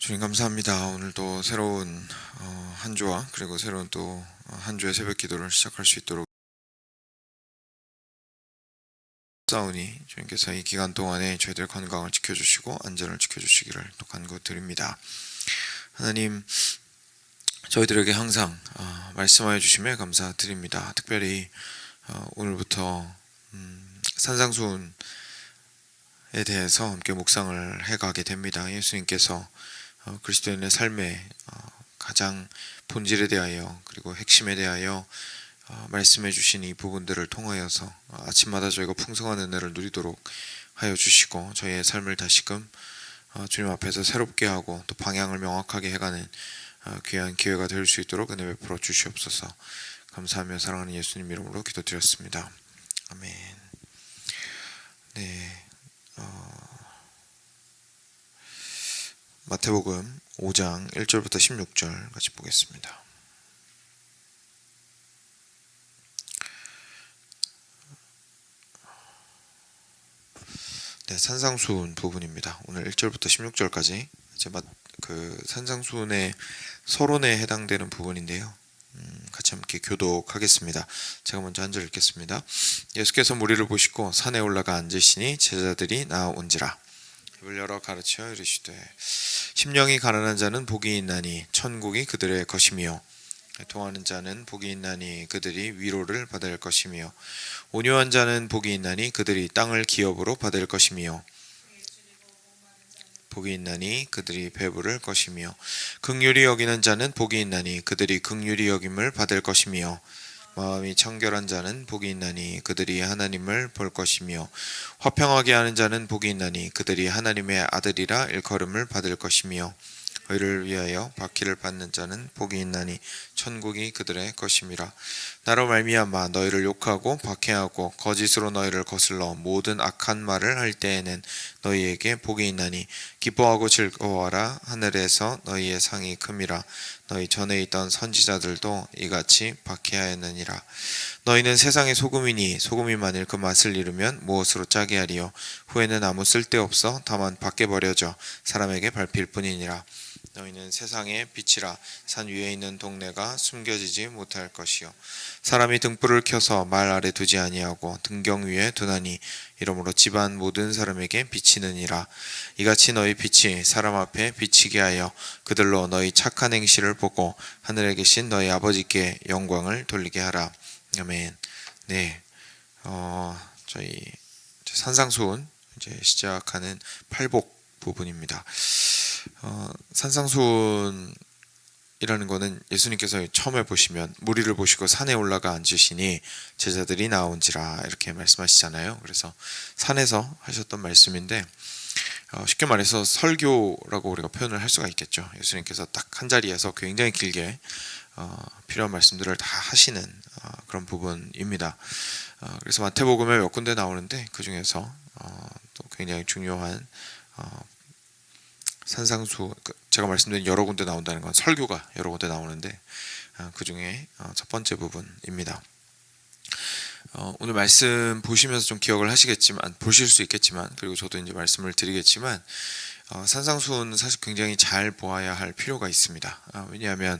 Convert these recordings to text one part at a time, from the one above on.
주님 감사합니다. 오늘도 새로운 한 주와 그리고 새로운 또 한 주의 새벽 기도를 시작할 수 있도록 싸우니 주님께서 이 기간 동안에 저희들 건강을 지켜주시고 안전을 지켜주시기를 또 간구드립니다. 하나님, 저희들에게 항상 말씀하여 주심에 감사드립니다. 특별히 오늘부터 산상수훈에 대해서 함께 묵상을 해가게 됩니다. 예수님께서 그리스도인의 삶의 가장 본질에 대하여 그리고 핵심에 대하여 말씀해 주신 이 부분들을 통하여서 아침마다 저희가 풍성한 은혜를 누리도록 하여 주시고 저희의 삶을 다시금 주님 앞에서 새롭게 하고 또 방향을 명확하게 해가는 귀한 기회가 될 수 있도록 은혜 베풀어 주시옵소서. 감사하며 사랑하는 예수님 이름으로 기도드렸습니다. 아멘. 네, 마태복음 5장 1절부터 16절 같이 보겠습니다. 네, 산상수훈 부분입니다. 오늘 1절부터 16절까지 이제 산상수훈의 서론에 해당되는 부분인데요. 같이 함께 교독하겠습니다. 제가 먼저 한 절 읽겠습니다. 예수께서 무리를 보시고 산에 올라가 앉으시니 제자들이 나온지라. 입을 열어 가르쳐 이르시되 심령이 가난한 자는 복이 있나니 천국이 그들의 것이며 통하는 자는 복이 있나니 그들이 위로를 받을 것이며 온유한 자는 복이 있나니 그들이 땅을 기업으로 받을 것이며 복이 있나니 그들이 배부를 것이며 긍휼히 여기는 자는 복이 있나니 그들이 긍휼히 여김을 받을 것이며 마음이 청결한 자는 복이 있나니 그들이 하나님을 볼 것이며 화평하게 하는 자는 복이 있나니 그들이 하나님의 아들이라 일컬음을 받을 것이며 의를 위하여 박해를 받는 자는 복이 있나니 천국이 그들의 것임이라. 나로 말미암아 너희를 욕하고 박해하고 거짓으로 너희를 거슬러 모든 악한 말을 할 때에는 너희에게 복이 있나니 기뻐하고 즐거워하라. 하늘에서 너희의 상이 큼이라. 너희 전에 있던 선지자들도 이같이 박해하였느니라. 너희는 세상의 소금이니 소금이 만일 그 맛을 잃으면 무엇으로 짜게 하리요. 후에는 아무 쓸데없어 다만 밖에 버려져 사람에게 밟힐 뿐이니라. 너희는 세상의 빛이라. 산 위에 있는 동네가 숨겨지지 못할 것이요. 사람이 등불을 켜서 말 아래 두지 아니하고 등경 위에 두나니 이러므로 집안 모든 사람에게 비치느니라. 이같이 너희 빛이 사람 앞에 비치게 하여 그들로 너희 착한 행실을 보고 하늘에 계신 너희 아버지께 영광을 돌리게 하라. 아멘. 네, 저희 산상수훈 이제 시작하는 팔복 부분입니다. 산상수훈이라는 거는 예수님께서 처음에 보시면 무리를 보시고 산에 올라가 앉으시니 제자들이 나온지라 이렇게 말씀하시잖아요. 그래서 산에서 하셨던 말씀인데 쉽게 말해서 설교라고 우리가 표현을 할 수가 있겠죠. 예수님께서 딱 한 자리에서 굉장히 길게 필요한 말씀들을 다 하시는 그런 부분입니다. 그래서 마태복음에 몇 군데 나오는데 그 중에서 또 굉장히 중요한 산상수, 제가 말씀드린 여러 군데 나온다는 건 설교가 여러 군데 나오는데 그 중에 첫 번째 부분입니다. 오늘 말씀 보시면서 좀 기억을 하시겠지만, 보실 수 있겠지만, 그리고 저도 이제 말씀을 드리겠지만, 산상수훈은 사실 굉장히 잘 보아야 할 필요가 있습니다. 왜냐하면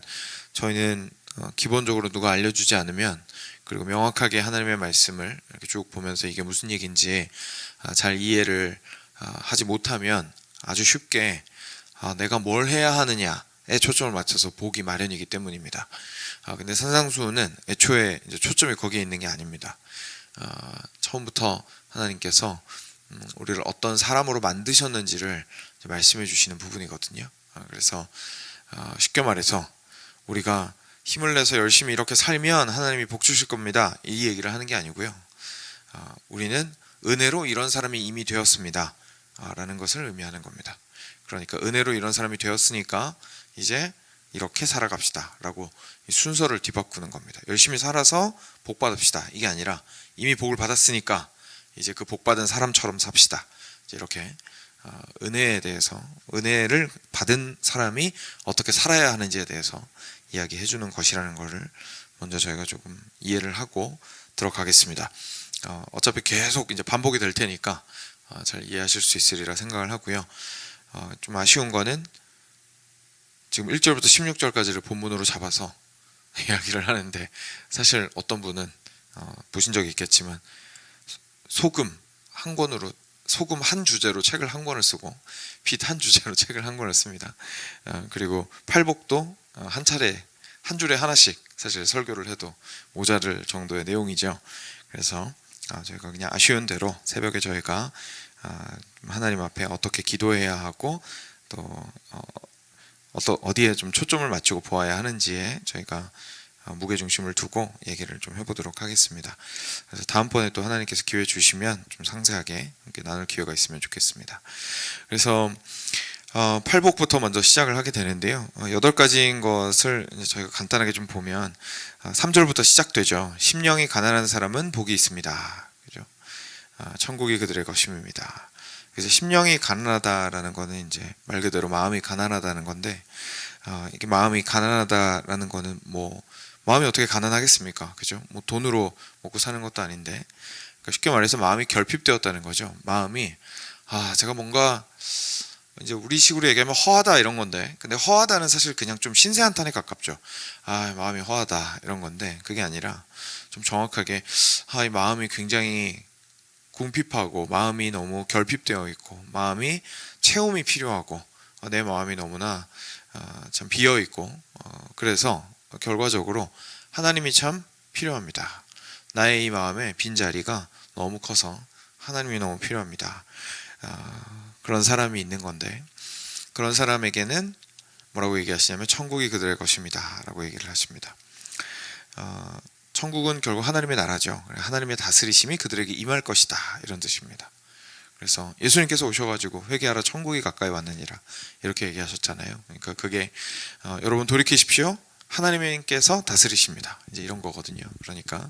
저희는 기본적으로 누가 알려주지 않으면, 그리고 명확하게 하나님의 말씀을 이렇게 쭉 보면서 이게 무슨 얘기인지 잘 이해를 하지 못하면 아주 쉽게 내가 뭘 해야 하느냐에 초점을 맞춰서 보기 마련이기 때문입니다. 근데 산상수훈은 애초에 이제 초점이 거기에 있는 게 아닙니다. 처음부터 하나님께서 우리를 어떤 사람으로 만드셨는지를 말씀해 주시는 부분이거든요. 그래서 쉽게 말해서 우리가 힘을 내서 열심히 이렇게 살면 하나님이 복 주실 겁니다, 이 얘기를 하는 게 아니고요. 우리는 은혜로 이런 사람이 이미 되었습니다 라는 것을 의미하는 겁니다. 그러니까 은혜로 이런 사람이 되었으니까 이제 이렇게 살아갑시다 라고 순서를 뒤바꾸는 겁니다. 열심히 살아서 복 받읍시다, 이게 아니라 이미 복을 받았으니까 이제 그 복 받은 사람처럼 삽시다, 이제 이렇게 은혜에 대해서, 은혜를 받은 사람이 어떻게 살아야 하는지에 대해서 이야기해 주는 것이라는 것을 먼저 저희가 조금 이해를 하고 들어가겠습니다. 어차피 계속 이제 반복이 될 테니까 잘 이해하실 수 있으리라 생각을 하고요. 좀 아쉬운 거는 지금 1절부터 16절까지를 본문으로 잡아서 이야기를 하는데, 사실 어떤 분은 보신 적이 있겠지만 소금 한 주제로 책을 한 권을 쓰고 빚 한 주제로 책을 한 권을 씁니다. 그리고 팔복도 한 줄에 하나씩 사실 설교를 해도 모자랄 정도의 내용이죠. 그래서 저희가 그냥 아쉬운 대로 새벽에 저희가 하나님 앞에 어떻게 기도해야 하고 또 어디에 좀 초점을 맞추고 보아야 하는지에 저희가 무게중심을 두고 얘기를 좀 해보도록 하겠습니다. 그래서 다음번에 또 하나님께서 기회 주시면 좀 상세하게 함께 나눌 기회가 있으면 좋겠습니다. 그래서 팔복부터 먼저 시작을 하게 되는데요. 8가지인 것을 저희가 간단하게 좀 보면 3절부터 시작되죠. 심령이 가난한 사람은 복이 있습니다. 그죠? 천국이 그들의 것임입니다. 그래서 심령이 가난하다라는 거는 이제 말 그대로 마음이 가난하다는 건데, 이게 마음이 가난하다라는 거는 마음이 어떻게 가난하겠습니까? 그죠? 돈으로 먹고 사는 것도 아닌데, 그러니까 쉽게 말해서 마음이 결핍되었다는 거죠. 마음이 제가 뭔가 이제 우리 식으로 얘기하면 허하다 이런 건데, 근데 허하다는 사실 그냥 좀 신세한탄에 가깝죠. 마음이 허하다 이런 건데, 그게 아니라 좀 정확하게 이 마음이 굉장히 궁핍하고 마음이 너무 결핍되어 있고 마음이 채움이 필요하고 내 마음이 너무나 참 비어 있고 그래서 결과적으로 하나님이 참 필요합니다. 나의 이 마음의 빈자리가 너무 커서 하나님이 너무 필요합니다. 그런 사람이 있는 건데, 그런 사람에게는 뭐라고 얘기하시냐면 천국이 그들의 것입니다 라고 얘기를 하십니다. 천국은 결국 하나님의 나라죠. 하나님의 다스리심이 그들에게 임할 것이다 이런 뜻입니다. 그래서 예수님께서 오셔가지고 회개하라 천국이 가까이 왔느니라 이렇게 얘기하셨잖아요. 그러니까 그게 여러분 돌이키십시오, 하나님께서 다스리십니다, 이제 이런 거거든요. 그러니까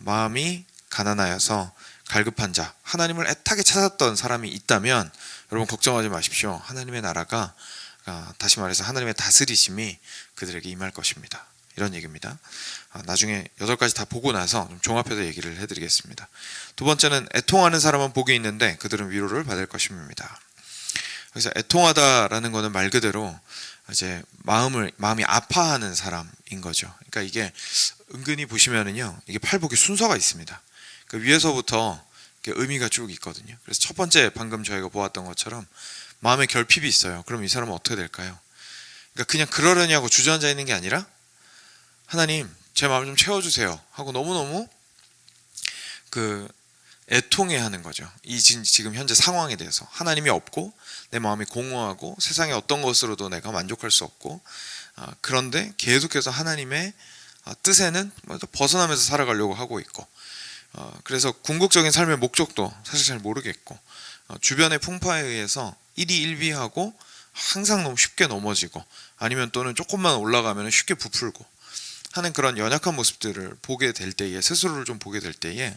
마음이 가난하여서 갈급한 자, 하나님을 애타게 찾았던 사람이 있다면 여러분 걱정하지 마십시오. 하나님의 나라가 다시 말해서 하나님의 다스리심이 그들에게 임할 것입니다, 이런 얘기입니다. 나중에 8가지 다 보고 나서 좀 종합해서 얘기를 해드리겠습니다. 두 번째는 애통하는 사람은 복이 있는데 그들은 위로를 받을 것입니다. 그래서 애통하다라는 거는 말 그대로 이제 마음이 아파하는 사람인 거죠. 그러니까 이게 은근히 보시면은요, 이게 팔복의 순서가 있습니다. 그러니까 위에서부터 의미가 쭉 있거든요. 그래서 첫 번째 방금 저희가 보았던 것처럼 마음에 결핍이 있어요. 그럼 이 사람은 어떻게 될까요? 그러니까 그냥 그러려냐고 주저앉아 있는 게 아니라 하나님 제 마음 좀 채워주세요 하고 너무너무 애통해하는 거죠. 이 지금 현재 상황에 대해서 하나님이 없고 내 마음이 공허하고 세상의 어떤 것으로도 내가 만족할 수 없고, 그런데 계속해서 하나님의 뜻에는 벗어나면서 살아가려고 하고 있고, 그래서 궁극적인 삶의 목적도 사실 잘 모르겠고, 주변의 풍파에 의해서 일희일비하고 항상 너무 쉽게 넘어지고, 아니면 또는 조금만 올라가면 쉽게 부풀고 하는 그런 연약한 모습들을 보게 될 때에, 스스로를 좀 보게 될 때에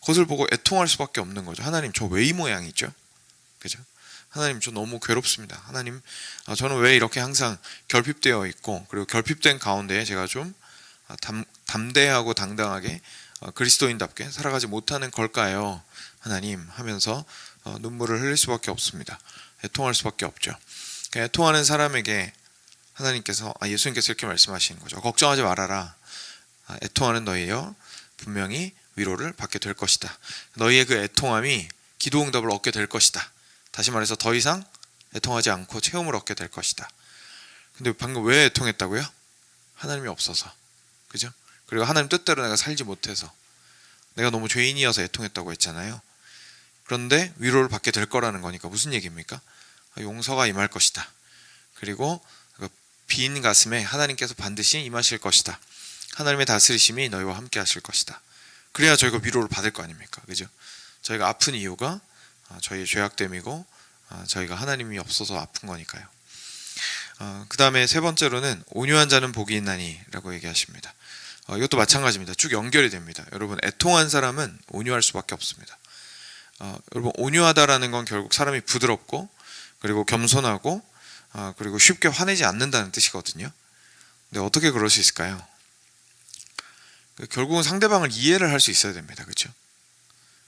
그것을 보고 애통할 수밖에 없는 거죠. 하나님 저 왜 이 모양이죠? 그죠? 하나님 저 너무 괴롭습니다. 하나님 저는 왜 이렇게 항상 결핍되어 있고, 그리고 결핍된 가운데 제가 좀 담대하고 당당하게 그리스도인답게 살아가지 못하는 걸까요? 하나님 하면서 눈물을 흘릴 수밖에 없습니다. 애통할 수밖에 없죠. 애통하는 사람에게 하나님께서 예수님께서 이렇게 말씀하시는 거죠. 걱정하지 말아라. 애통하는 너희여 분명히 위로를 받게 될 것이다. 너희의 그 애통함이 기도 응답을 얻게 될 것이다. 다시 말해서 더 이상 애통하지 않고 체험을 얻게 될 것이다. 근데 방금 왜 애통했다고요? 하나님이 없어서. 그죠? 그리고 하나님 뜻대로 내가 살지 못해서, 내가 너무 죄인이어서 애통했다고 했잖아요. 그런데 위로를 받게 될 거라는 거니까 무슨 얘기입니까? 용서가 임할 것이다. 그리고 빈 가슴에 하나님께서 반드시 임하실 것이다. 하나님의 다스리심이 너희와 함께 하실 것이다. 그래야 저희가 위로를 받을 거 아닙니까? 그죠? 저희가 아픈 이유가 저희의 죄악됨이고 저희가 하나님이 없어서 아픈 거니까요. 그 다음에 세 번째로는 온유한 자는 복이 있나니 라고 얘기하십니다. 이것도 마찬가지입니다. 쭉 연결이 됩니다. 여러분 애통한 사람은 온유할 수밖에 없습니다. 여러분 온유하다라는 건 결국 사람이 부드럽고 그리고 겸손하고 그리고 쉽게 화내지 않는다는 뜻이거든요. 근데 어떻게 그럴 수 있을까요? 결국은 상대방을 이해를 할 수 있어야 됩니다. 그렇죠?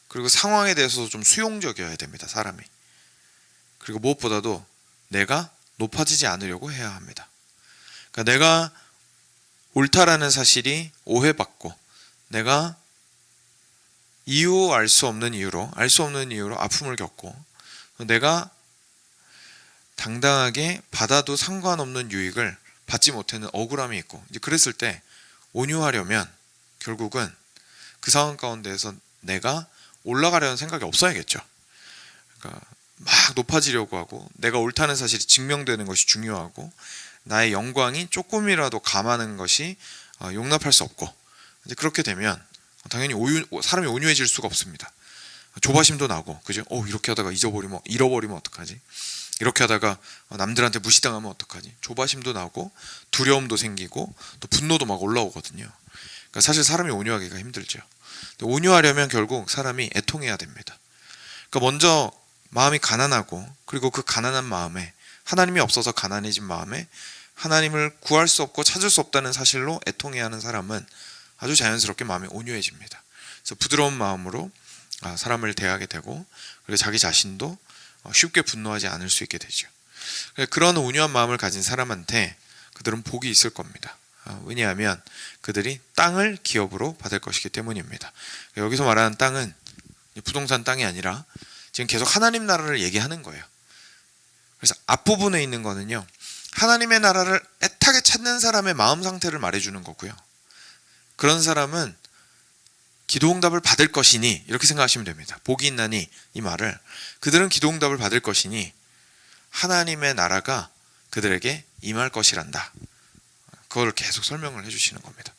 그리고 상황에 대해서도 좀 수용적이어야 됩니다. 사람이. 그리고 무엇보다도 내가 높아지지 않으려고 해야 합니다. 그러니까 내가 옳다라는 사실이 오해받고 내가 알 수 없는 이유로 아픔을 겪고 내가 당당하게 받아도 상관없는 유익을 받지 못하는 억울함이 있고 이제 그랬을 때 온유하려면 결국은 그 상황 가운데에서 내가 올라가려는 생각이 없어야겠죠. 그러니까 막 높아지려고 하고 내가 옳다는 사실이 증명되는 것이 중요하고 나의 영광이 조금이라도 감하는 것이 용납할 수 없고 이제 그렇게 되면 당연히 사람이 온유해질 수가 없습니다. 조바심도 나고 그죠? 이렇게 하다가 잃어버리면 어떡하지? 이렇게 하다가 남들한테 무시당하면 어떡하지? 조바심도 나고 두려움도 생기고 또 분노도 막 올라오거든요. 그러니까 사실 사람이 온유하기가 힘들죠. 온유하려면 결국 사람이 애통해야 됩니다. 그러니까 먼저 마음이 가난하고 그리고 그 가난한 마음에 하나님이 없어서 가난해진 마음에 하나님을 구할 수 없고 찾을 수 없다는 사실로 애통해야 하는 사람은 아주 자연스럽게 마음이 온유해집니다. 그래서 부드러운 마음으로 사람을 대하게 되고 그리고 자기 자신도 쉽게 분노하지 않을 수 있게 되죠. 그런 온유한 마음을 가진 사람한테 그들은 복이 있을 겁니다. 왜냐하면 그들이 땅을 기업으로 받을 것이기 때문입니다. 여기서 말하는 땅은 부동산 땅이 아니라 지금 계속 하나님 나라를 얘기하는 거예요. 그래서 앞부분에 있는 거는요, 하나님의 나라를 애타게 찾는 사람의 마음 상태를 말해주는 거고요. 그런 사람은 기도응답을 받을 것이니 이렇게 생각하시면 됩니다. 복이 있나니 이 말을 그들은 기도응답을 받을 것이니 하나님의 나라가 그들에게 임할 것이란다. 그걸 계속 설명을 해주시는 겁니다.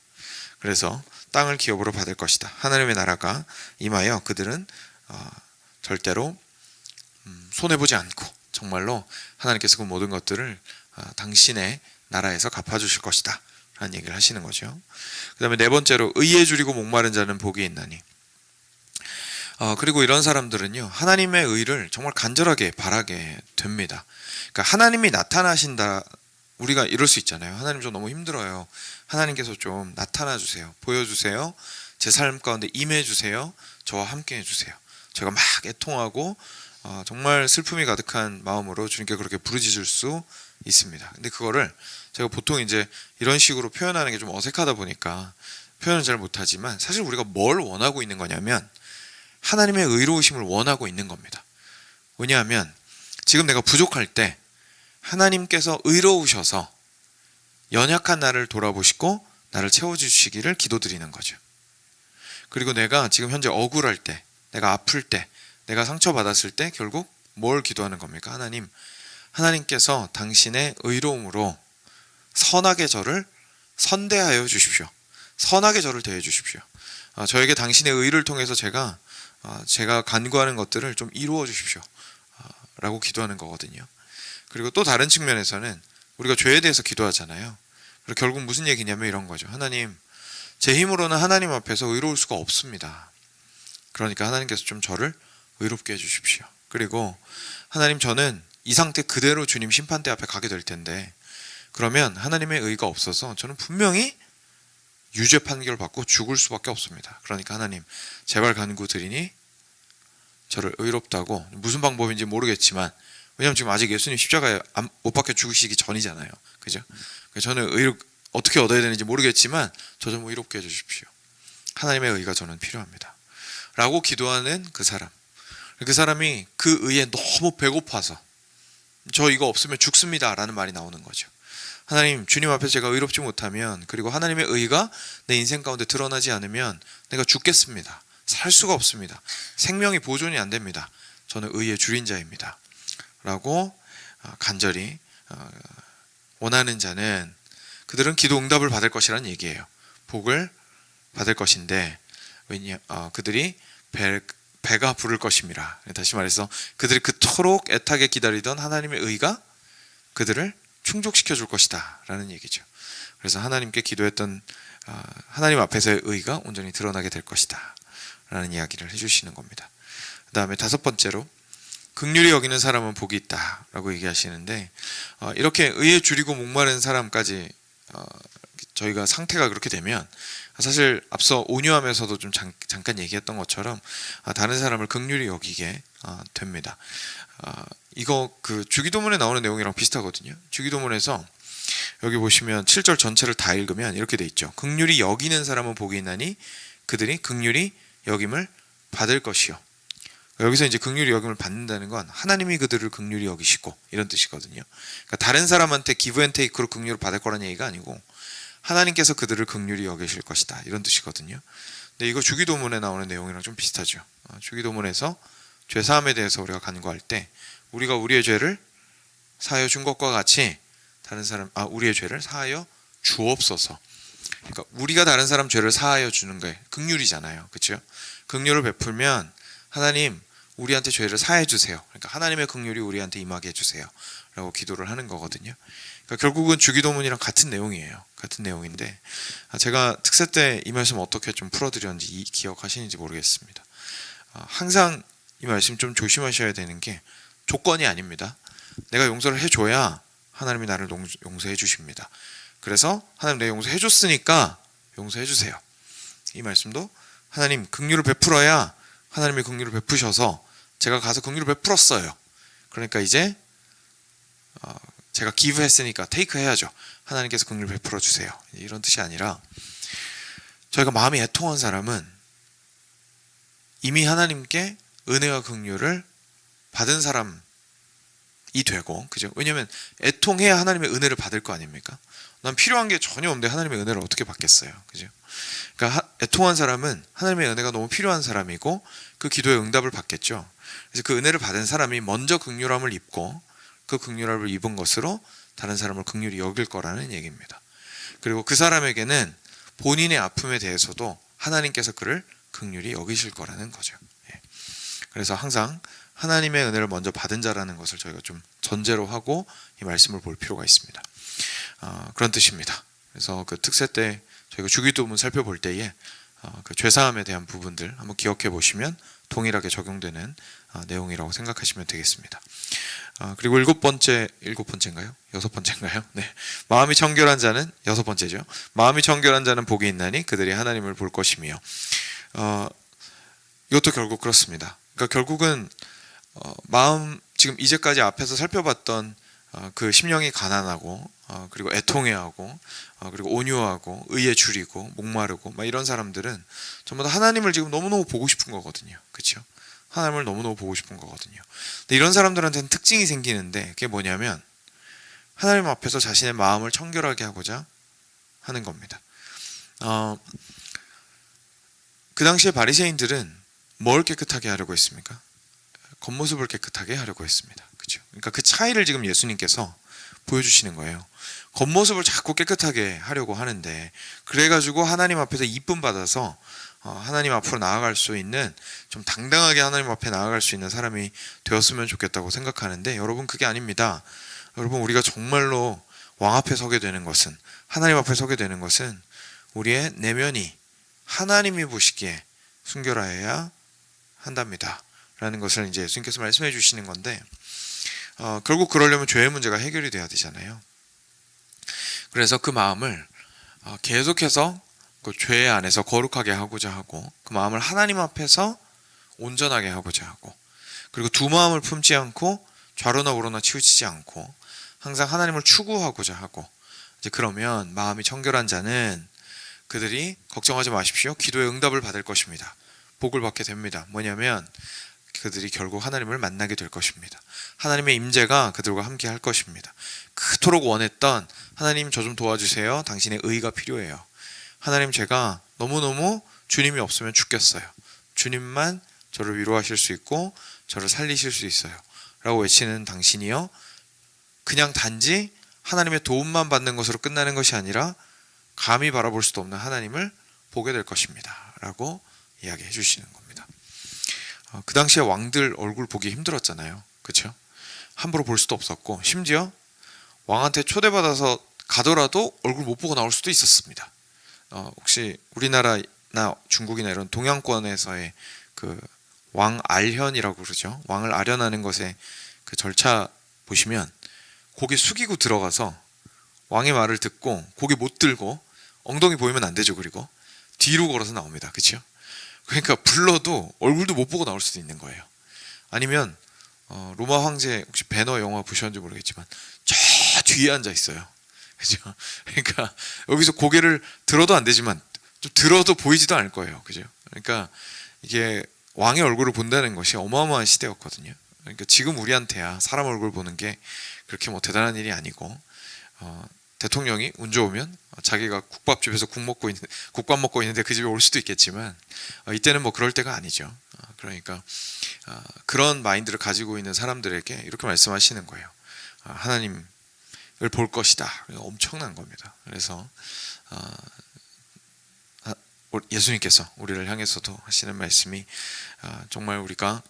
그래서 땅을 기업으로 받을 것이다. 하나님의 나라가 임하여 그들은 절대로 손해보지 않고 정말로 하나님께서 그 모든 것들을 당신의 나라에서 갚아주실 것이다 라는 얘기를 하시는 거죠. 그 다음에 네 번째로 의에 줄이고 목마른 자는 복이 있나니 그리고 이런 사람들은요 하나님의 의를 정말 간절하게 바라게 됩니다. 그러니까 하나님이 나타나신다. 우리가 이럴 수 있잖아요. 하나님 저 너무 힘들어요. 하나님께서 좀 나타나 주세요. 보여주세요. 제 삶 가운데 임해 주세요. 저와 함께 해주세요. 제가 막 애통하고 정말 슬픔이 가득한 마음으로 주님께 그렇게 부르짖을 수 있습니다. 근데 그거를 제가 보통 이제 이런 식으로 표현하는 게 좀 어색하다 보니까 표현은 잘 못하지만 사실 우리가 뭘 원하고 있는 거냐면 하나님의 의로우심을 원하고 있는 겁니다. 왜냐하면 지금 내가 부족할 때 하나님께서 의로우셔서 연약한 나를 돌아보시고 나를 채워주시기를 기도드리는 거죠. 그리고 내가 지금 현재 억울할 때, 내가 아플 때, 내가 상처받았을 때 결국 뭘 기도하는 겁니까? 하나님께서 당신의 의로움으로 선하게 저를 선대하여 주십시오. 선하게 저를 대해 주십시오. 저에게 당신의 의를 통해서 제가 간구하는 것들을 좀 이루어 주십시오. 라고 기도하는 거거든요. 그리고 또 다른 측면에서는 우리가 죄에 대해서 기도하잖아요. 그리고 결국 무슨 얘기냐면 이런 거죠. 하나님, 제 힘으로는 하나님 앞에서 의로울 수가 없습니다. 그러니까 하나님께서 좀 저를 의롭게 해주십시오. 그리고 하나님, 저는 이 상태 그대로 주님 심판대 앞에 가게 될 텐데 그러면 하나님의 의가 없어서 저는 분명히 유죄 판결 받고 죽을 수밖에 없습니다. 그러니까 하나님, 제발 간구드리니 저를 의롭다고, 무슨 방법인지 모르겠지만 왜냐하면 지금 아직 예수님 십자가에 못 박혀 죽으시기 전이잖아요. 그죠? 저는 어떻게 얻어야 되는지 모르겠지만 저 좀 의롭게 해주십시오. 하나님의 의가 저는 필요합니다. 라고 기도하는 그 사람. 그 사람이 그 의에 너무 배고파서 저 이거 없으면 죽습니다 라는 말이 나오는 거죠. 하나님, 주님 앞에서 제가 의롭지 못하면 그리고 하나님의 의가 내 인생 가운데 드러나지 않으면 내가 죽겠습니다. 살 수가 없습니다. 생명이 보존이 안 됩니다. 저는 의의 줄인 자입니다. 라고 간절히 원하는 자는 그들은 기도 응답을 받을 것이라는 얘기예요. 복을 받을 것인데 그들이 배가 부를 것임이라. 다시 말해서 그들이 그토록 애타게 기다리던 하나님의 의가 그들을 충족시켜 줄 것이다 라는 얘기죠. 그래서 하나님께 기도했던 하나님 앞에서의 의가 온전히 드러나게 될 것이다 라는 이야기를 해주시는 겁니다. 그 다음에 다섯 번째로 긍휼히 여기는 사람은 복이 있다 라고 얘기하시는데 이렇게 의에 줄이고 목마른 사람까지 저희가 상태가 그렇게 되면 사실 앞서 온유하면서도 좀 잠깐 얘기했던 것처럼 다른 사람을 긍휼히 여기게 됩니다. 이거 그 주기도문에 나오는 내용이랑 비슷하거든요. 주기도문에서 여기 보시면 7절 전체를 다 읽으면 이렇게 돼 있죠. 긍휼히 여기는 사람은 복이 있나니 그들이 긍휼히 여김을 받을 것이요. 여기서 이제 긍휼히 여김을 받는다는 건 하나님이 그들을 긍휼히 여기시고 이런 뜻이거든요. 그러니까 다른 사람한테 기브 앤 테이크로 긍휼을 받을 거라는 얘기가 아니고 하나님께서 그들을 긍휼히 여기실 것이다 이런 뜻이거든요. 근데 이거 주기도문에 나오는 내용이랑 좀 비슷하죠. 주기도문에서 죄사함에 대해서 우리가 간구할 때 우리가 우리의 죄를 사하여 준 것과 같이 다른 사람 우리의 죄를 사하여 주옵소서. 그러니까 우리가 다른 사람 죄를 사하여 주는 게 긍휼이잖아요. 그렇죠? 긍휼을 베풀면 하나님 우리한테 죄를 사해 주세요. 그러니까 하나님의 긍휼이 우리한테 임하게 해 주세요. 라고 기도를 하는 거거든요. 그러니까 결국은 주기도문이랑 같은 내용이에요. 같은 내용인데 제가 특세 때 이 말씀 어떻게 좀 풀어드렸는지 기억하시는지 모르겠습니다. 항상 이 말씀 좀 조심하셔야 되는 게 조건이 아닙니다. 내가 용서를 해줘야 하나님이 나를 용서해 주십니다. 그래서 하나님 내가 용서해 줬으니까 용서해 주세요. 이 말씀도 하나님 긍휼을 베풀어야 하나님이 긍휼을 베푸셔서 제가 가서 긍휼을 베풀었어요. 그러니까 이제 제가 give 했으니까 take 해야죠. 하나님께서 긍휼을 베풀어 주세요. 이런 뜻이 아니라 저희가 마음이 애통한 사람은 이미 하나님께 은혜와 긍휼을 받은 사람이 되고, 그죠? 왜냐하면 애통해야 하나님의 은혜를 받을 거 아닙니까? 난 필요한 게 전혀 없는데 하나님의 은혜를 어떻게 받겠어요, 그죠? 그러니까 애통한 사람은 하나님의 은혜가 너무 필요한 사람이고 그 기도의 응답을 받겠죠. 그래서 그 은혜를 받은 사람이 먼저 긍휼함을 입고 그 긍휼함을 입은 것으로 다른 사람을 긍휼히 여길 거라는 얘기입니다. 그리고 그 사람에게는 본인의 아픔에 대해서도 하나님께서 그를 긍휼히 여기실 거라는 거죠. 그래서 항상 하나님의 은혜를 먼저 받은 자라는 것을 저희가 좀 전제로 하고 이 말씀을 볼 필요가 있습니다. 그런 뜻입니다. 그래서 그 특세 때 저희가 주기도문 살펴볼 때에 그 죄사함에 대한 부분들 한번 기억해 보시면 동일하게 적용되는 내용이라고 생각하시면 되겠습니다. 그리고 일곱 번째인가요? 여섯 번째인가요? 네. 마음이 청결한 자는 여섯 번째죠. 마음이 청결한 자는 복이 있나니 그들이 하나님을 볼 것이며 이것도 결국 그렇습니다. 그러니까 결국은 마음 지금 이제까지 앞에서 살펴봤던 그 심령이 가난하고 그리고 애통해하고 그리고 온유하고 의에 줄이고 목마르고 막 이런 사람들은 전부 다 하나님을 지금 너무너무 보고 싶은 거거든요. 그렇죠? 하나님을 너무너무 보고 싶은 거거든요. 근데 이런 사람들한테는 특징이 생기는데 그게 뭐냐면 하나님 앞에서 자신의 마음을 청결하게 하고자 하는 겁니다. 그 당시에 바리새인들은 뭘 깨끗하게 하려고 했습니까? 겉모습을 깨끗하게 하려고 했습니다. 그렇죠? 그러니까 그 차이를 지금 예수님께서 보여주시는 거예요. 겉모습을 자꾸 깨끗하게 하려고 하는데 그래가지고 하나님 앞에서 이쁨 받아서 하나님 앞으로 나아갈 수 있는 좀 당당하게 하나님 앞에 나아갈 수 있는 사람이 되었으면 좋겠다고 생각하는데 여러분 그게 아닙니다. 여러분 우리가 정말로 왕 앞에 서게 되는 것은 하나님 앞에 서게 되는 것은 우리의 내면이 하나님이 보시기에 순결하여야 한답니다. 라는 것을 이제 예수님께서 말씀해 주시는 건데 결국 그러려면 죄의 문제가 해결이 돼야 되잖아요. 그래서 그 마음을 계속해서 그 죄 안에서 거룩하게 하고자 하고 그 마음을 하나님 앞에서 온전하게 하고자 하고 그리고 두 마음을 품지 않고 좌로나 우로나 치우치지 않고 항상 하나님을 추구하고자 하고 이제 그러면 마음이 청결한 자는 그들이 걱정하지 마십시오. 기도의 응답을 받을 것입니다. 복을 받게 됩니다. 뭐냐면 그들이 결국 하나님을 만나게 될 것입니다. 하나님의 임재가 그들과 함께 할 것입니다. 그토록 원했던 하나님 저 좀 도와주세요. 당신의 의가 필요해요. 하나님 제가 너무너무 주님이 없으면 죽겠어요. 주님만 저를 위로하실 수 있고 저를 살리실 수 있어요. 라고 외치는 당신이요. 그냥 단지 하나님의 도움만 받는 것으로 끝나는 것이 아니라 감히 바라볼 수도 없는 하나님을 보게 될 것입니다. 라고 이야기해 주시는 겁니다. 그 당시에 왕들 얼굴 보기 힘들었잖아요. 그렇죠? 함부로 볼 수도 없었고 심지어 왕한테 초대받아서 가더라도 얼굴 못 보고 나올 수도 있었습니다. 혹시 우리나라나 중국이나 이런 동양권에서의 그 왕알현이라고 그러죠. 왕을 아련하는 것의 그 절차 보시면 고개 숙이고 들어가서 왕의 말을 듣고 고개 못 들고 엉덩이 보이면 안 되죠. 그리고 뒤로 걸어서 나옵니다. 그렇죠? 그러니까 불러도 얼굴도 못 보고 나올 수도 있는 거예요. 아니면 로마 황제 혹시 배너 영화 보셨는지 모르겠지만 저 뒤에 앉아 있어요. 그죠? 그러니까 여기서 고개를 들어도 안 되지만 좀 들어도 보이지도 않을 거예요. 그죠? 그러니까 이게 왕의 얼굴을 본다는 것이 어마어마한 시대였거든요. 그러니까 지금 우리한테야 사람 얼굴 보는 게 그렇게 뭐 대단한 일이 아니고, 대통령이 운 좋으면 자기가 국밥집에서 국밥 먹고 있는데 그 집에 올 수도 있겠지만, 이때는 뭐 그럴 때가 아니죠. 그러니까 그런 마인드를 가지고 있는 사람들에게 이렇게 말씀하시는 거예요. 하나님을 볼 것이다. 엄청난 겁니다. 그래서 예수님께서 우리를 향해서도 하시는 말씀이, 정말 우리가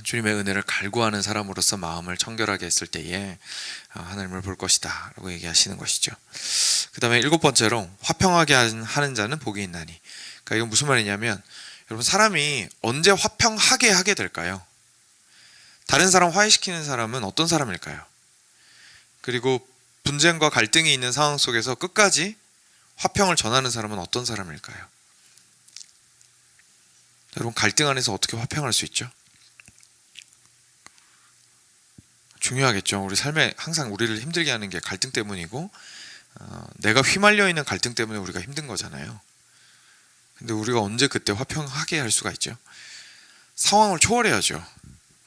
주님의 은혜를 갈구하는 사람으로서 마음을 청결하게 했을 때에 하나님을 볼 것이다 라고 얘기하시는 것이죠. 그 다음에 7번째로 화평하게 하는 자는 복이 있나니. 그러니까 이건 무슨 말이냐면, 여러분, 사람이 언제 화평하게 하게 될까요? 다른 사람 화해시키는 사람은 어떤 사람일까요? 그리고 분쟁과 갈등이 있는 상황 속에서 끝까지 화평을 전하는 사람은 어떤 사람일까요? 여러분, 갈등 안에서 어떻게 화평할 수 있죠? 중요하겠죠. 우리 삶에 항상 우리를 힘들게 하는 게 갈등 때문이고, 내가 휘말려 있는 갈등 때문에 우리가 힘든 거잖아요. 근데 우리가 언제 그때 화평하게 할 수가 있죠? 상황을 초월해야죠.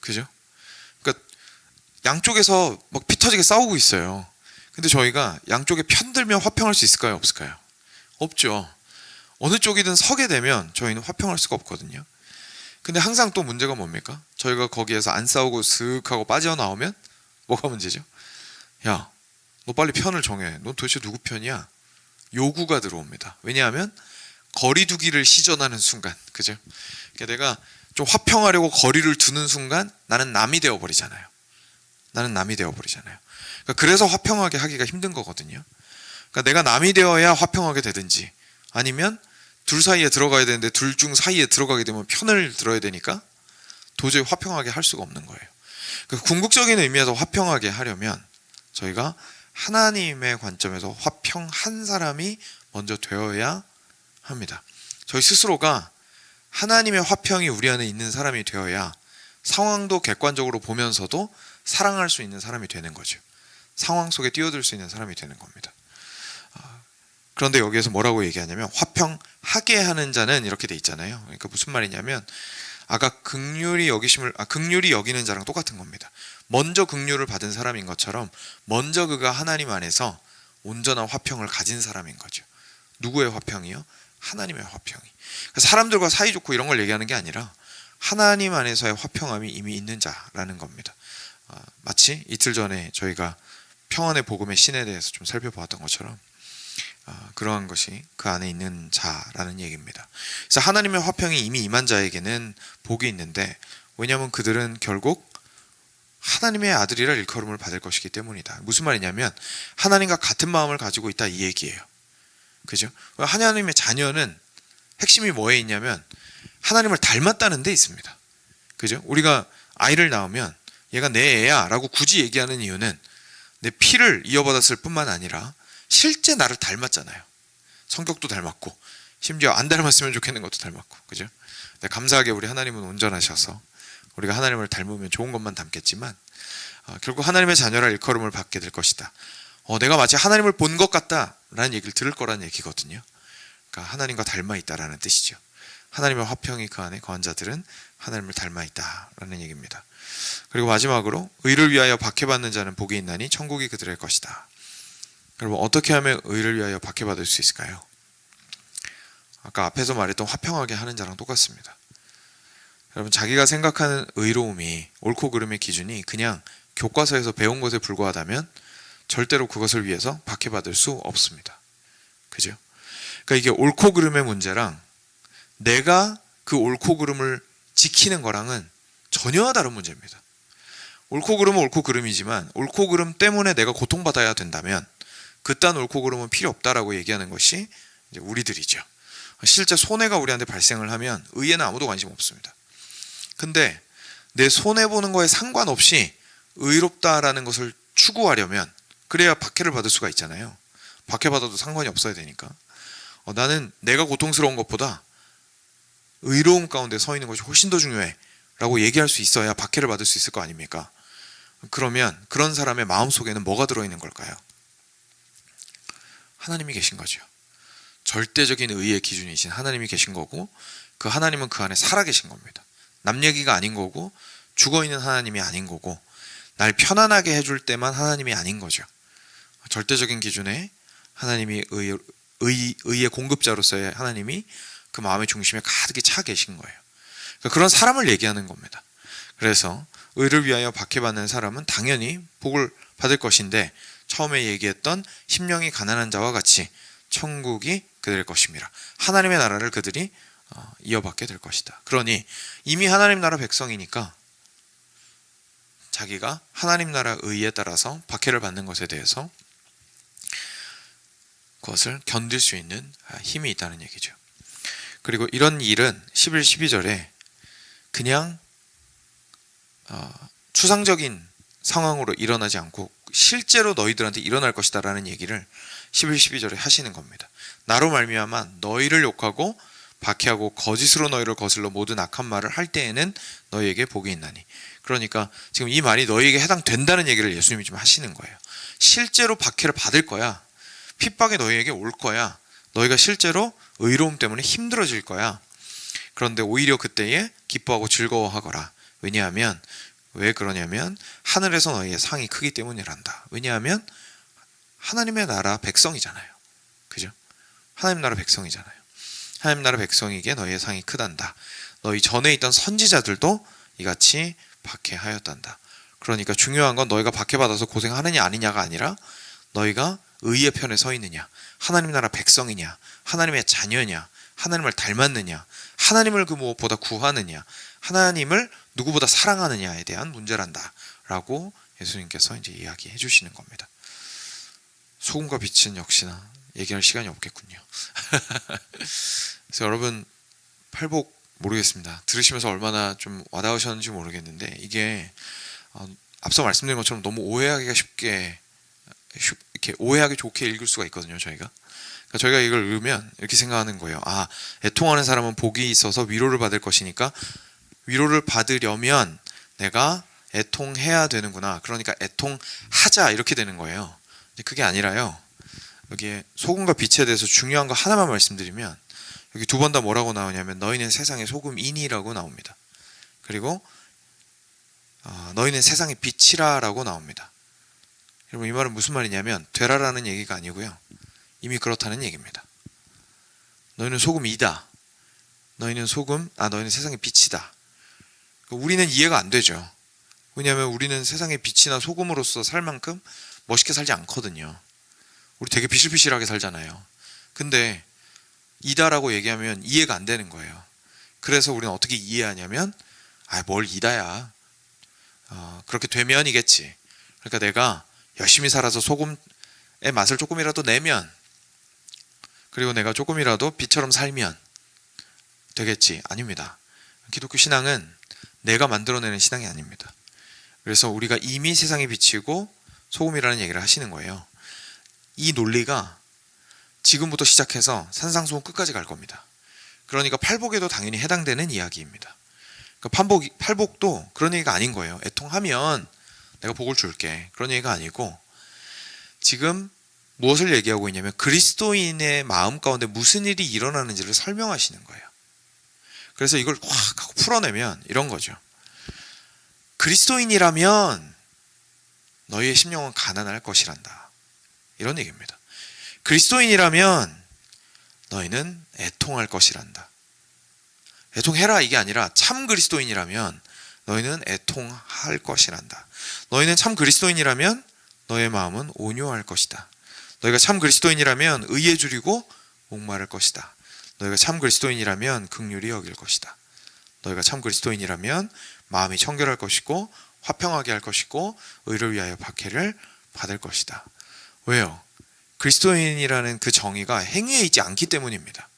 그죠? 그러니까 양쪽에서 막 피 터지게 싸우고 있어요. 근데 저희가 양쪽에 편들면 화평할 수 있을까요? 없을까요? 없죠. 어느 쪽이든 서게 되면 저희는 화평할 수가 없거든요. 근데 항상 또 문제가 뭡니까? 저희가 거기에서 안 싸우고 슥 하고 빠져나오면 뭐가 문제죠? 야, 너 빨리 편을 정해. 넌 도대체 누구 편이야? 요구가 들어옵니다. 왜냐하면 거리두기를 시전하는 순간, 그죠? 그러니까 내가 좀 화평하려고 거리를 두는 순간 나는 남이 되어버리잖아요. 그러니까 그래서 화평하게 하기가 힘든 거거든요. 그러니까 내가 남이 되어야 화평하게 되든지, 아니면 둘 사이에 들어가야 되는데 둘 중 사이에 들어가게 되면 편을 들어야 되니까 도저히 화평하게 할 수가 없는 거예요. 그러니까 궁극적인 의미에서 화평하게 하려면 저희가 하나님의 관점에서 화평한 사람이 먼저 되어야 합니다. 저희 스스로가 하나님의 화평이 우리 안에 있는 사람이 되어야 상황도 객관적으로 보면서도 사랑할 수 있는 사람이 되는 거죠. 상황 속에 뛰어들 수 있는 사람이 되는 겁니다. 그런데 여기에서 뭐라고 얘기하냐면, 화평하게 하는 자는 이렇게 돼 있잖아요. 그러니까 무슨 말이냐면, 아까 긍휼히 여기는 자랑 똑같은 겁니다. 먼저 긍휼을 받은 사람인 것처럼 먼저 그가 하나님 안에서 온전한 화평을 가진 사람인 거죠. 누구의 화평이요? 하나님의 화평이. 사람들과 사이좋고 이런 걸 얘기하는 게 아니라 하나님 안에서의 화평함이 이미 있는 자라는 겁니다. 마치 이틀 전에 저희가 평안의 복음의 신에 대해서 좀 살펴보았던 것처럼 그러한 것이 그 안에 있는 자라는 얘기입니다. 그래서 하나님의 화평이 이미 임한 자에게는 복이 있는데, 왜냐하면 그들은 결국 하나님의 아들이라 일컬음을 받을 것이기 때문이다. 무슨 말이냐면 하나님과 같은 마음을 가지고 있다, 이 얘기예요. 그죠? 하나님의 자녀는 핵심이 뭐에 있냐면 하나님을 닮았다는 데 있습니다. 그죠? 우리가 아이를 낳으면 얘가 내 애야 라고 굳이 얘기하는 이유는 내 피를 이어받았을 뿐만 아니라 실제 나를 닮았잖아요. 성격도 닮았고, 심지어 안 닮았으면 좋겠는 것도 닮았고, 그죠? 근데 감사하게 우리 하나님은 온전하셔서 우리가 하나님을 닮으면 좋은 것만 닮겠지만, 결국 하나님의 자녀라 일컬음을 받게 될 것이다. 내가 마치 하나님을 본 것 같다라는 얘기를 들을 거라는 얘기거든요. 그러니까 하나님과 닮아 있다라는 뜻이죠. 하나님의 화평이 그 안에 거한 자들은 하나님을 닮아 있다라는 얘기입니다. 그리고 마지막으로, 의를 위하여 박해받는 자는 복이 있나니 천국이 그들의 것이다. 여러분, 어떻게 하면 의를 위하여 박해받을 수 있을까요? 아까 앞에서 말했던 화평하게 하는 자랑 똑같습니다. 여러분, 자기가 생각하는 의로움이, 옳고 그름의 기준이 그냥 교과서에서 배운 것에 불과하다면 절대로 그것을 위해서 박해받을 수 없습니다. 그죠? 그러니까 이게 옳고 그름의 문제랑 내가 그 옳고 그름을 지키는 거랑은 전혀 다른 문제입니다. 옳고 그름은 옳고 그름이지만 옳고 그름 때문에 내가 고통받아야 된다면 그딴 옳고 그름은 필요 없다라고 얘기하는 것이 이제 우리들이죠. 실제 손해가 우리한테 발생을 하면 의에는 아무도 관심 없습니다. 근데 내 손해보는 거에 상관없이 의롭다라는 것을 추구하려면, 그래야 박해를 받을 수가 있잖아요. 박해받아도 상관이 없어야 되니까. 나는 내가 고통스러운 것보다 의로움 가운데 서 있는 것이 훨씬 더 중요해 라고 얘기할 수 있어야 박해를 받을 수 있을 거 아닙니까? 그러면 그런 사람의 마음속에는 뭐가 들어있는 걸까요? 하나님이 계신 거죠. 절대적인 의의 기준이신 하나님이 계신 거고, 그 하나님은 그 안에 살아 계신 겁니다. 남 얘기가 아닌 거고, 죽어있는 하나님이 아닌 거고, 날 편안하게 해줄 때만 하나님이 아닌 거죠. 절대적인 기준에 하나님이 의의 공급자로서의 하나님이 그 마음의 중심에 가득히 차 계신 거예요. 그러니까 그런 사람을 얘기하는 겁니다. 그래서 의를 위하여 박해받는 사람은 당연히 복을 받을 것인데, 처음에 얘기했던 심령이 가난한 자와 같이 천국이 그들의 것입니다. 하나님의 나라를 그들이 이어받게 될 것이다. 그러니 이미 하나님 나라 백성이니까 자기가 하나님 나라 의에 따라서 박해를 받는 것에 대해서 그것을 견딜 수 있는 힘이 있다는 얘기죠. 그리고 이런 일은 11, 12절에 그냥 추상적인 상황으로 일어나지 않고 실제로 너희들한테 일어날 것이다 라는 얘기를 11, 12절에 하시는 겁니다. 나로 말미암아 너희를 욕하고 박해하고 거짓으로 너희를 거슬러 모든 악한 말을 할 때에는 너희에게 복이 있나니. 그러니까 지금 이 말이 너희에게 해당된다는 얘기를 예수님이 좀 하시는 거예요. 실제로 박해를 받을 거야. 핍박이 너희에게 올 거야. 너희가 실제로 의로움 때문에 힘들어질 거야. 그런데 오히려 그때에 기뻐하고 즐거워하거라. 왜냐하면, 왜 그러냐면 하늘에서 너희의 상이 크기 때문이란다. 왜냐하면 하나님의 나라 백성이잖아요. 그죠? 하나님 나라 백성이잖아요. 하나님 나라 백성에게 너희의 상이 크단다. 너희 전에 있던 선지자들도 이같이 박해하였단다. 그러니까 중요한 건 너희가 박해받아서 고생하느냐 아니냐가 아니라 너희가 의의 편에 서 있느냐, 하나님 나라 백성이냐, 하나님의 자녀냐, 하나님을 닮았느냐, 하나님을 그 무엇보다 구하느냐, 하나님을 누구보다 사랑하느냐에 대한 문제란다 라고 예수님께서 이제 이야기해 주시는 겁니다. 소금과 빛은 역시나 얘기할 시간이 없겠군요. 그래서 여러분, 팔복 모르겠습니다. 들으시면서 얼마나 좀 와닿으셨는지 모르겠는데, 이게 앞서 말씀드린 것처럼 너무 오해하기가 쉽게 이렇게 오해하기 좋게 읽을 수가 있거든요. 저희가 이걸 읽으면 이렇게 생각하는 거예요. 애통하는 사람은 복이 있어서 위로를 받을 것이니까 위로를 받으려면 내가 애통해야 되는구나. 그러니까 애통하자 이렇게 되는 거예요. 그게 아니라요. 여기에 소금과 빛에 대해서 중요한 거 하나만 말씀드리면, 여기 두 번 다 뭐라고 나오냐면 너희는 세상의 소금이니라고 나옵니다. 그리고 너희는 세상의 빛이라 라고 나옵니다. 여러분, 이 말은 무슨 말이냐면 되라라는 얘기가 아니고요, 이미 그렇다는 얘기입니다. 너희는 소금이다. 너희는 세상의 빛이다. 우리는 이해가 안 되죠. 왜냐하면 우리는 세상의 빛이나 소금으로서 살 만큼 멋있게 살지 않거든요. 우리 되게 비실비실하게 살잖아요. 근데 이다라고 얘기하면 이해가 안 되는 거예요. 그래서 우리는 어떻게 이해하냐면, 뭘 이다야, 그렇게 되면이겠지. 그러니까 내가 열심히 살아서 소금의 맛을 조금이라도 내면, 그리고 내가 조금이라도 빛처럼 살면 되겠지. 아닙니다. 기독교 신앙은 내가 만들어내는 신앙이 아닙니다. 그래서 우리가 이미 세상에 비치고 소금이라는 얘기를 하시는 거예요. 이 논리가 지금부터 시작해서 산상수훈 끝까지 갈 겁니다. 그러니까 팔복에도 당연히 해당되는 이야기입니다. 그러니까 팔복도 그런 얘기가 아닌 거예요. 애통하면 내가 복을 줄게, 그런 얘기가 아니고, 지금 무엇을 얘기하고 있냐면 그리스도인의 마음 가운데 무슨 일이 일어나는지를 설명하시는 거예요. 그래서 이걸 확 하고 풀어내면 이런 거죠. 그리스도인이라면 너희의 심령은 가난할 것이란다. 이런 얘기입니다. 그리스도인이라면 너희는 애통할 것이란다. 애통해라 이게 아니라 참 그리스도인이라면 너희는 애통할 것이란다. 너희는 참 그리스도인이라면 너의 마음은 온유할 것이다. 너희가 참 그리스도인이라면 의에 줄이고 목마를 것이다. 너희가 참 그리스도인이라면 긍휼히 여길 것이다. 너희가 참 그리스도인이라면 마음이 청결할 것이고 화평하게 할 것이고 의를 위하여 박해를 받을 것이다. 왜요? 그리스도인이라는 그 정의가 행위에 있지 않기 때문입니다.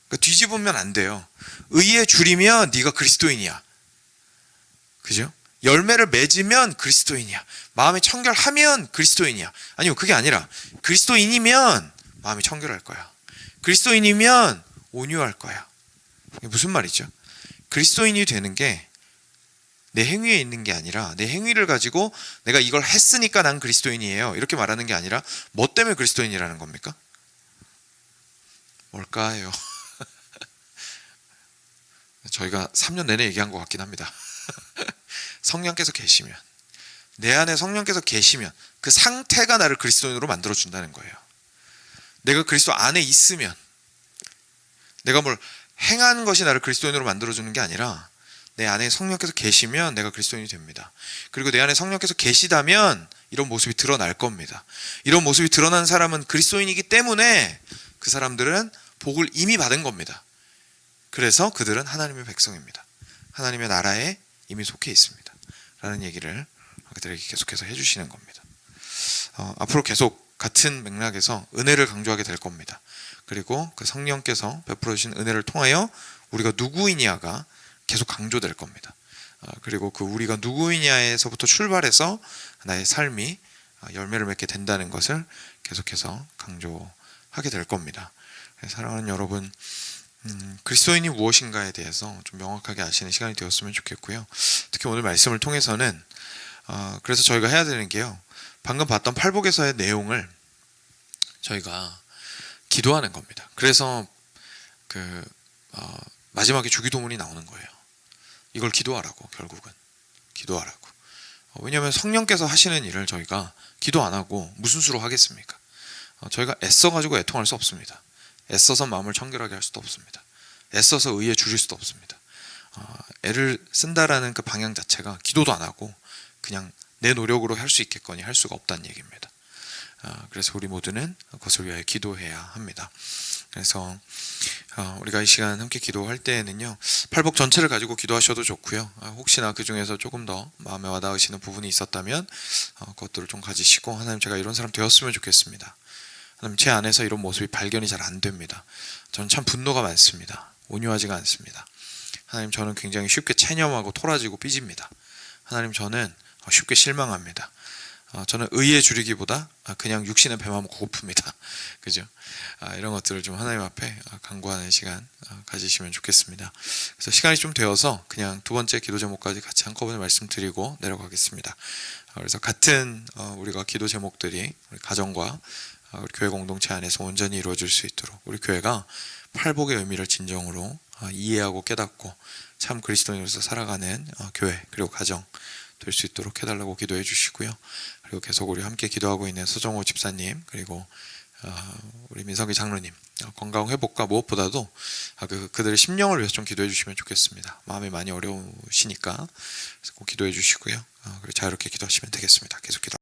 그러니까 뒤집으면 안 돼요. 의에 줄이면 네가 그리스도인이야. 그죠? 열매를 맺으면 그리스도인이야. 마음이 청결하면 그리스도인이야. 아니요, 그게 아니라 그리스도인이면 마음이 청결할 거야. 그리스도인이면 온유할 거야. 이게 무슨 말이죠? 그리스도인이 되는 게 내 행위에 있는 게 아니라 내 행위를 가지고 내가 이걸 했으니까 난 그리스도인이에요 이렇게 말하는 게 아니라 뭐 때문에 그리스도인이라는 겁니까? 뭘까요? 저희가 3년 내내 얘기한 것 같긴 합니다. 성령께서 계시면, 내 안에 성령께서 계시면 그 상태가 나를 그리스도인으로 만들어준다는 거예요. 내가 그리스도 안에 있으면, 내가 뭘 행한 것이 나를 그리스도인으로 만들어주는 게 아니라 내 안에 성령께서 계시면 내가 그리스도인이 됩니다. 그리고 내 안에 성령께서 계시다면 이런 모습이 드러날 겁니다. 이런 모습이 드러난 사람은 그리스도인이기 때문에 그 사람들은 복을 이미 받은 겁니다. 그래서 그들은 하나님의 백성입니다. 하나님의 나라에 이미 속해 있습니다. 라는 얘기를 그들에게 계속해서 해주시는 겁니다. 앞으로 계속 같은 맥락에서 은혜를 강조하게 될 겁니다. 그리고 그 성령께서 베풀어 주신 은혜를 통하여 우리가 누구이냐가 계속 강조될 겁니다. 그리고 그 우리가 누구이냐에서부터 출발해서 나의 삶이 열매를 맺게 된다는 것을 계속해서 강조하게 될 겁니다. 사랑하는 여러분, 그리스도인이 무엇인가에 대해서 좀 명확하게 아시는 시간이 되었으면 좋겠고요. 특히 오늘 말씀을 통해서는 그래서 저희가 해야 되는 게요, 방금 봤던 팔복에서의 내용을 저희가 기도하는 겁니다. 그래서 마지막에 주기도문이 나오는 거예요. 이걸 기도하라고, 결국은 기도하라고. 왜냐하면 성령께서 하시는 일을 저희가 기도 안 하고 무슨 수로 하겠습니까? 저희가 애써가지고 애통할 수 없습니다. 애써서 마음을 청결하게 할 수도 없습니다. 애써서 의에 줄일 수도 없습니다. 애를 쓴다라는 그 방향 자체가 기도도 안 하고 그냥 내 노력으로 할 수 있겠거니 할 수가 없다는 얘기입니다. 그래서 우리 모두는 그것을 위하여 기도해야 합니다. 그래서 우리가 이 시간 함께 기도할 때에는요, 팔복 전체를 가지고 기도하셔도 좋고요, 혹시나 그 중에서 조금 더 마음에 와닿으시는 부분이 있었다면 그것들을 좀 가지시고, 하나님, 제가 이런 사람 되었으면 좋겠습니다. 하나님, 제 안에서 이런 모습이 발견이 잘 안 됩니다. 저는 참 분노가 많습니다. 온유하지가 않습니다. 하나님, 저는 굉장히 쉽게 체념하고 토라지고 삐집니다. 하나님, 저는 쉽게 실망합니다. 저는 의에 줄이기보다 그냥 육신의 배만 고픕니다. 그죠? 이런 것들을 좀 하나님 앞에 간구하는 시간 가지시면 좋겠습니다. 그래서 시간이 좀 되어서 그냥 두 번째 기도 제목까지 같이 한꺼번에 말씀드리고 내려가겠습니다. 그래서 같은 우리가 기도 제목들이 우리 가정과 우리 교회 공동체 안에서 온전히 이루어질 수 있도록 우리 교회가 팔복의 의미를 진정으로 이해하고 깨닫고 참 그리스도인으로서 살아가는 교회 그리고 가정 될 수 있도록 해달라고 기도해 주시고요. 그리고 계속 우리 함께 기도하고 있는 서정호 집사님, 그리고 우리 민석이 장로님 건강 회복과 무엇보다도 그들의 심령을 위해서 좀 기도해 주시면 좋겠습니다. 마음이 많이 어려우시니까 꼭 기도해 주시고요. 그리고 자유롭게 기도하시면 되겠습니다. 계속 기도.